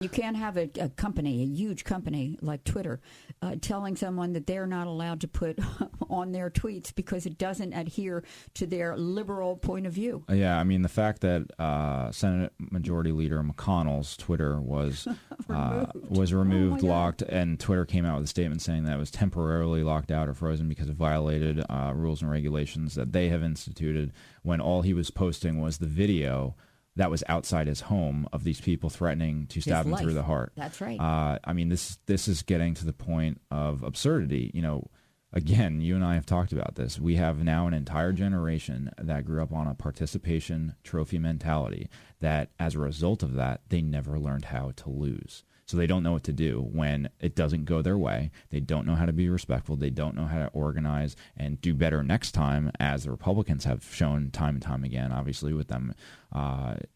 You can't have a company, a huge company like Twitter, telling someone that they're not allowed to put on their tweets because it doesn't adhere to their liberal point of view. Yeah, I mean, the fact that Senate Majority Leader McConnell's Twitter was removed, locked, and Twitter came out with a statement saying that it was temporarily locked out or frozen because it violated rules and regulations that they have instituted, when all he was posting was the video that was outside his home of these people threatening to stab him through the heart. That's right. I mean, this is getting to the point of absurdity. You know, again, you and I have talked about this. We have now an entire generation that grew up on a participation trophy mentality that, as a result of that, they never learned how to lose. So they don't know what to do when it doesn't go their way. They don't know how to be respectful. They don't know how to organize and do better next time, as the Republicans have shown time and time again, obviously with them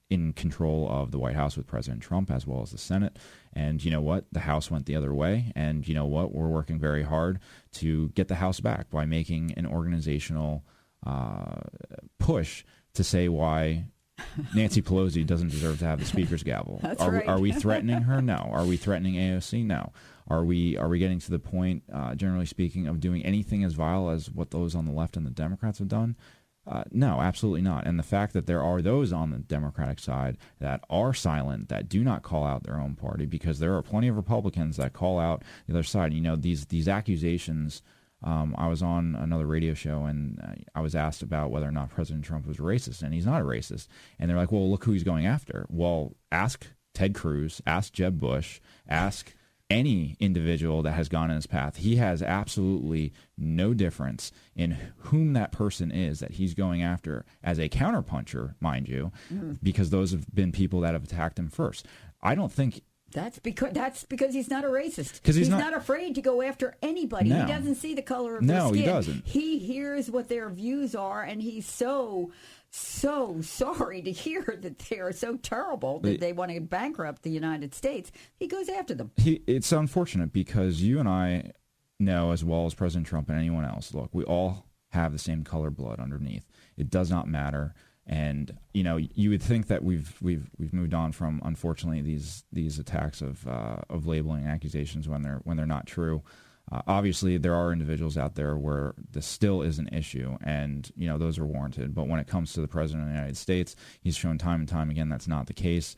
in control of the White House with President Trump as well as the Senate. And you know what? The House went the other way. And you know what? We're working very hard to get the House back by making an organizational push to say why Nancy Pelosi doesn't deserve to have the speaker's gavel. That's are, right. Are we threatening her? No. Are we threatening AOC? No. Are we getting to the point, generally speaking, of doing anything as vile as what those on the left and the Democrats have done? No, absolutely not. And the fact that there are those on the Democratic side that are silent, that do not call out their own party, because there are plenty of Republicans that call out the other side. You know, these accusations. I was on another radio show, and I was asked about whether or not President Trump was racist, and he's not a racist. And they're like, well, look who he's going after. Well, ask Ted Cruz, ask Jeb Bush, ask any individual that has gone in his path. He has absolutely no difference in whom that person is that he's going after as a counterpuncher, mind you, because those have been people that have attacked him first. I don't think... That's because he's not a racist. Because he's not afraid to go after anybody. No. He doesn't see the color of their skin. No, he doesn't. He hears what their views are, and he's so sorry to hear that they are so terrible that they want to bankrupt the United States. He goes after them. It's unfortunate because you and I know, as well as President Trump and anyone else, look, we all have the same color blood underneath. It does not matter. And you know, you would think that we've moved on from, unfortunately, these attacks of labeling accusations when they're not true. Obviously, there are individuals out there where this still is an issue, and you know those are warranted. But when it comes to the President of the United States, he's shown time and time again that's not the case.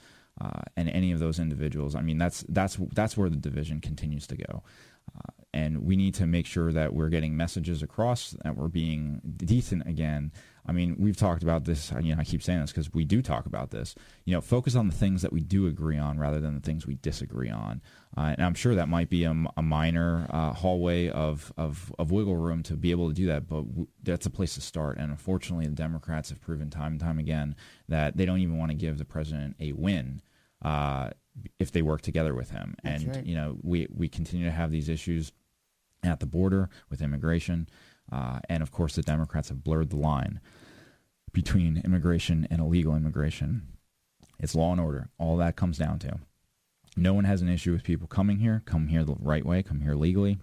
And any of those individuals, I mean, that's where the division continues to go. And we need to make sure that we're getting messages across, that we're being decent again. I mean, we've talked about this. You know, I keep saying this because we do talk about this. You know, focus on the things that we do agree on rather than the things we disagree on. And I'm sure that might be a minor hallway of wiggle room to be able to do that, but that's a place to start. And unfortunately, the Democrats have proven time and time again that they don't even want to give the president a win if they work together with him. That's and right. you know, we continue to have these issues at the border with immigration. And, of course, the Democrats have blurred the line between immigration and illegal immigration. It's law and order. All that comes down to. No one has an issue with people coming here, come here the right way, come here legally,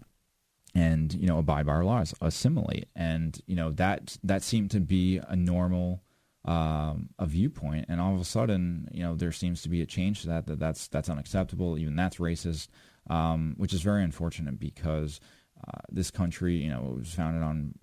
and, you know, abide by our laws, assimilate. And, you know, that seemed to be a normal a viewpoint. And all of a sudden, you know, there seems to be a change to that's unacceptable. Even that's racist, which is very unfortunate because this country, you know, was founded on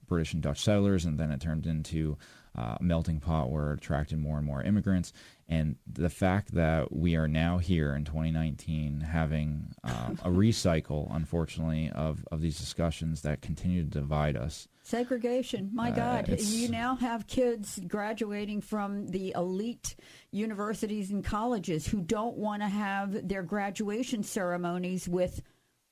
British and Dutch settlers, and then it turned into a melting pot where it attracted more and more immigrants. And the fact that we are now here in 2019 having a recycle, unfortunately, of these discussions that continue to divide us. Segregation. My God. You now have kids graduating from the elite universities and colleges who don't want to have their graduation ceremonies with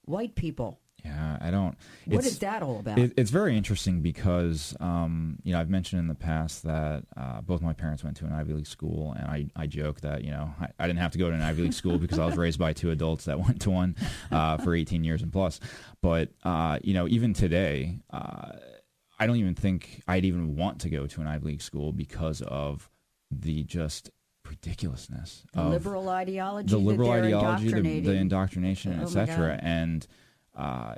white people. Yeah, I don't. What is that all about? It's very interesting because, you know, I've mentioned in the past that both my parents went to an Ivy League school, and I joke that, you know, I didn't have to go to an Ivy League school because I was raised by two adults that went to one for 18 years and plus. But, you know, even today, I don't even think I'd even want to go to an Ivy League school because of the just ridiculousness of liberal ideology, the indoctrination, Oh, etc. And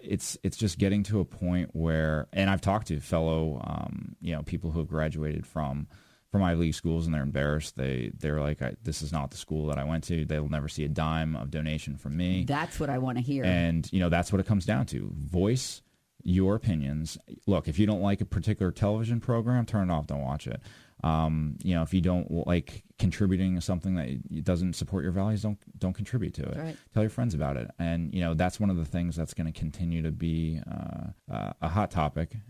it's just getting to a point where, and I've talked to fellow, you know, people who have graduated from from Ivy League schools, and they're embarrassed. They're like, this is not the school that I went to. They'll never see a dime of donation from me. That's what I want to hear. And, that's what it comes down to. Voice your opinions. Look, if you don't like a particular television program, turn it off. Don't watch it. If you don't like contributing something that doesn't support your values, don't contribute to it. Right. Tell your friends about it. And, that's one of the things that's going to continue to be a hot topic